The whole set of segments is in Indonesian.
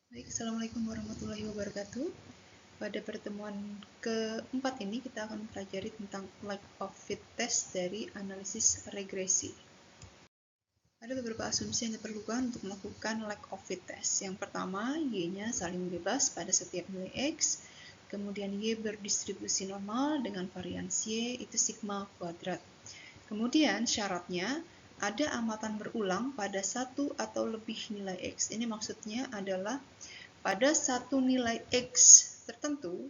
Baik, Assalamualaikum warahmatullahi wabarakatuh. Pada pertemuan keempat ini kita akan mempelajari tentang lack of fit test dari analisis regresi. Ada beberapa asumsi yang diperlukan untuk melakukan lack of fit test. Yang pertama, Y-nya saling bebas pada setiap nilai X. Kemudian Y berdistribusi normal dengan varians Y itu sigma kuadrat. Kemudian syaratnya ada amatan berulang pada satu atau lebih nilai X. Ini maksudnya adalah pada satu nilai X tertentu,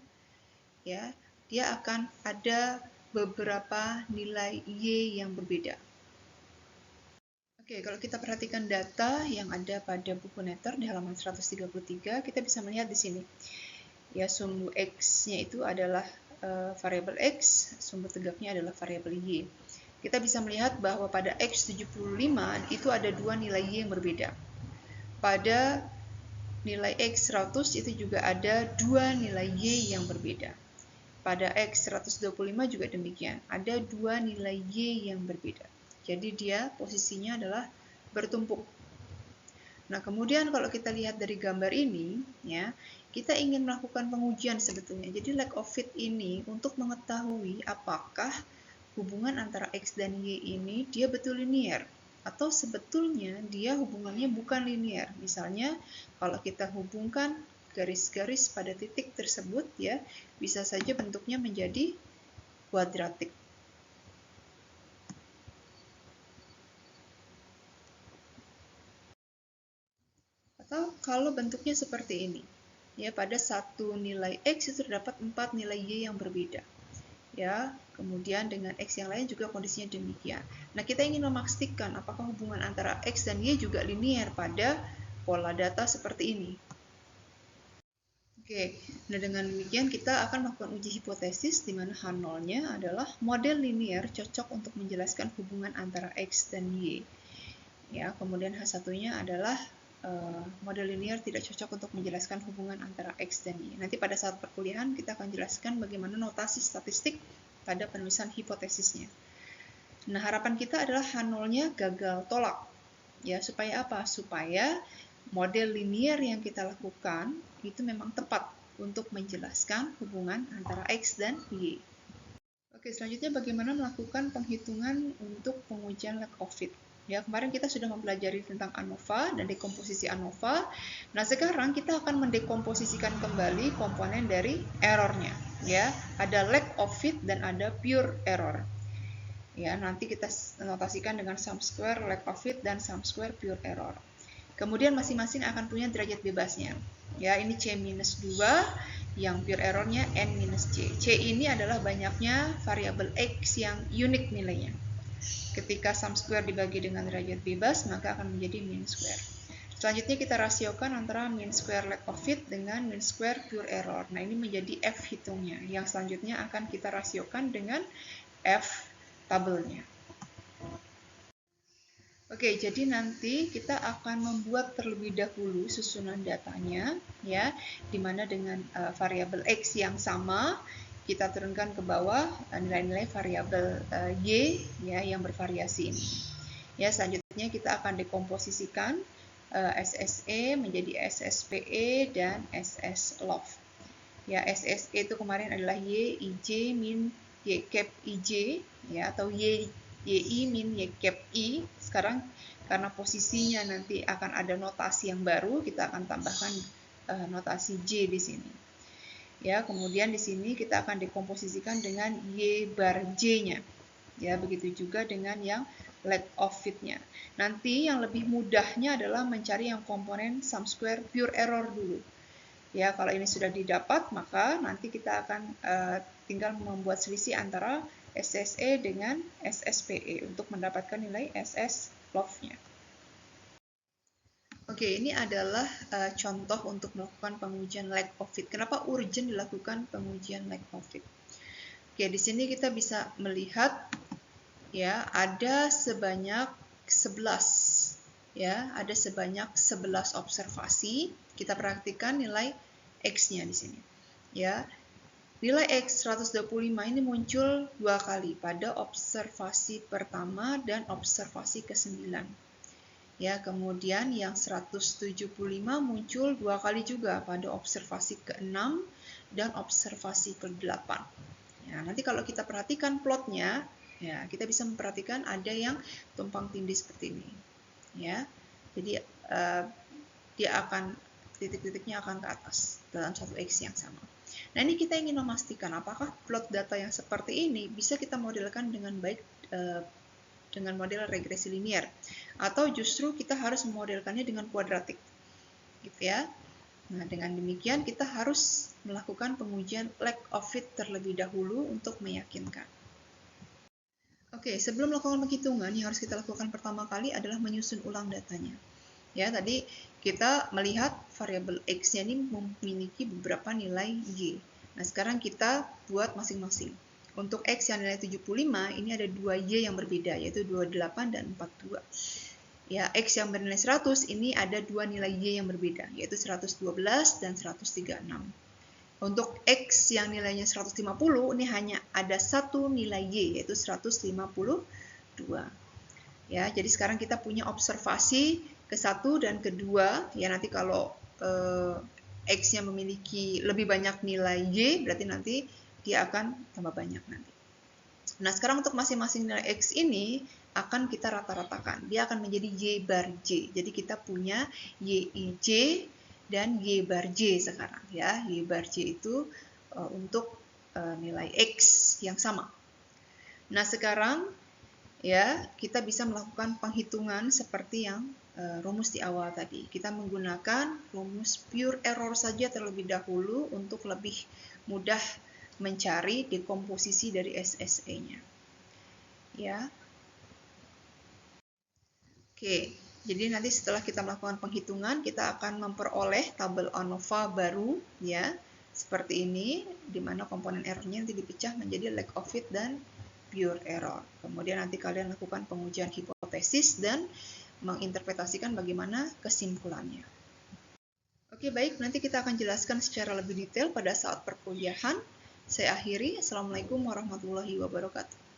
ya, dia akan ada beberapa nilai Y yang berbeda. Oke, kalau kita perhatikan data yang ada pada buku Netter di halaman 133, kita bisa melihat di sini. Ya, sumbu X-nya itu adalah variabel X, sumbu tegaknya adalah variabel Y. Kita bisa melihat bahwa pada X75 itu ada dua nilai Y yang berbeda. Pada nilai X 100 itu juga ada dua nilai Y yang berbeda. Pada X 125 juga demikian, ada dua nilai Y yang berbeda. Jadi dia posisinya adalah bertumpuk. Nah, kemudian kalau kita lihat dari gambar ini, ya, kita ingin melakukan pengujian sebetulnya. Jadi lack of fit ini untuk mengetahui apakah hubungan antara X dan Y ini dia betul linear atau sebetulnya dia hubungannya bukan linear. Misalnya kalau kita hubungkan garis-garis pada titik tersebut, ya, bisa saja bentuknya menjadi kuadratik. Atau kalau bentuknya seperti ini, ya, pada satu nilai X itu terdapat 4 nilai Y yang berbeda. Ya, kemudian dengan X yang lain juga kondisinya demikian. Nah, kita ingin memastikan apakah hubungan antara X dan Y juga linear pada pola data seperti ini. Oke, nah dengan demikian kita akan melakukan uji hipotesis di mana H0-nya adalah model linear cocok untuk menjelaskan hubungan antara X dan Y. Ya, kemudian H1-nya adalah model linear tidak cocok untuk menjelaskan hubungan antara X dan Y. Nanti pada saat perkuliahan kita akan jelaskan bagaimana notasi statistik pada penulisan hipotesisnya. Nah, harapan kita adalah H0-nya gagal tolak. Ya, supaya apa? Supaya model linear yang kita lakukan itu memang tepat untuk menjelaskan hubungan antara X dan Y. Oke, selanjutnya bagaimana melakukan penghitungan untuk pengujian lack of fit. Ya, kemarin kita sudah mempelajari tentang ANOVA dan dekomposisi ANOVA. Nah, sekarang kita akan mendekomposisikan kembali komponen dari errornya. Ya, ada lack of fit dan ada pure error. Ya, nanti kita notasikan dengan sum square lack of fit dan sum square pure error. Kemudian masing-masing akan punya derajat bebasnya. Ya, ini C-2, yang pure errornya N-C. C ini adalah banyaknya variabel X yang unik nilainya. Ketika sum square dibagi dengan derajat bebas, maka akan menjadi mean square. Selanjutnya kita rasiokan antara mean square lack of fit dengan mean square pure error. Nah, ini menjadi F hitungnya. Yang selanjutnya akan kita rasiokan dengan F tabelnya. Oke, jadi nanti kita akan membuat terlebih dahulu susunan datanya, ya, dimana dengan variabel X yang sama, kita turunkan ke bawah nilai-nilai variabel Y, ya, yang bervariasi ini. Ya, selanjutnya kita akan dekomposisikan SSE menjadi SSPE dan SSLOF. Ya, SSE itu kemarin adalah Y, IJ, min, Y cap IJ, ya, atau YI min Y cap I. Sekarang karena posisinya nanti akan ada notasi yang baru, kita akan tambahkan notasi J di sini. Ya, kemudian di sini kita akan dekomposisikan dengan Y bar J-nya. Ya, begitu juga dengan yang lack of fit-nya. Nanti yang lebih mudahnya adalah mencari yang komponen sum square pure error dulu. Ya, kalau ini sudah didapat, maka nanti kita akan tinggal membuat selisih antara SSE dengan SSPE untuk mendapatkan nilai SS LOF-nya. Oke, ini adalah contoh untuk melakukan pengujian lack of fit. Kenapa urgent dilakukan pengujian lack of fit? Oke, di sini kita bisa melihat, ya, ada sebanyak 11, ya, ada sebanyak 11 observasi. Kita perhatikan nilai X-nya di sini. Ya, nilai X 125 ini muncul dua kali pada observasi pertama dan observasi ke-9. Ya, kemudian yang 175 muncul 2 kali juga pada observasi ke-6 dan observasi ke-8. Ya, nanti kalau kita perhatikan plotnya, ya kita bisa memperhatikan ada yang tumpang tindih seperti ini. Ya, jadi dia akan titik-titiknya akan ke atas dalam satu X yang sama. Nah, ini kita ingin memastikan apakah plot data yang seperti ini bisa kita modelkan dengan baik dengan model regresi linear, atau justru kita harus memodelkannya dengan kuadratik, gitu ya. Nah, dengan demikian kita harus melakukan pengujian lack of fit terlebih dahulu untuk meyakinkan. Oke, sebelum melakukan penghitungan, yang harus kita lakukan pertama kali adalah menyusun ulang datanya. Ya, tadi kita melihat variabel X-nya ini memiliki beberapa nilai Y. Nah, sekarang kita buat masing-masing. Untuk X yang nilai 75, ini ada 2 Y yang berbeda, yaitu 28 dan 42. Ya, X yang bernilai 100, ini ada 2 nilai Y yang berbeda, yaitu 112 dan 136. Untuk X yang nilainya 150, ini hanya ada satu nilai Y, yaitu 152. Ya, jadi sekarang kita punya observasi ke-1 dan ke-2. Ya, nanti kalau X-nya memiliki lebih banyak nilai Y, berarti nanti dia akan tambah banyak nanti. Nah, sekarang untuk masing-masing nilai X ini akan kita rata-ratakan. Dia akan menjadi Y bar J. Jadi kita punya YIJ dan Y bar J sekarang. Ya, Y bar J itu untuk nilai X yang sama. Nah, sekarang ya kita bisa melakukan penghitungan seperti yang rumus di awal tadi. Kita menggunakan rumus pure error saja terlebih dahulu untuk lebih mudah mencari dekomposisi dari SSE-nya. Ya. Oke, jadi nanti setelah kita melakukan penghitungan, kita akan memperoleh tabel ANOVA baru, ya, seperti ini, di mana komponen errornya nanti dipecah menjadi lack of fit dan pure error. Kemudian nanti kalian lakukan pengujian hipotesis dan menginterpretasikan bagaimana kesimpulannya. Oke, baik, nanti kita akan jelaskan secara lebih detail pada saat perkuliahan. Saya akhiri. Assalamualaikum warahmatullahi wabarakatuh.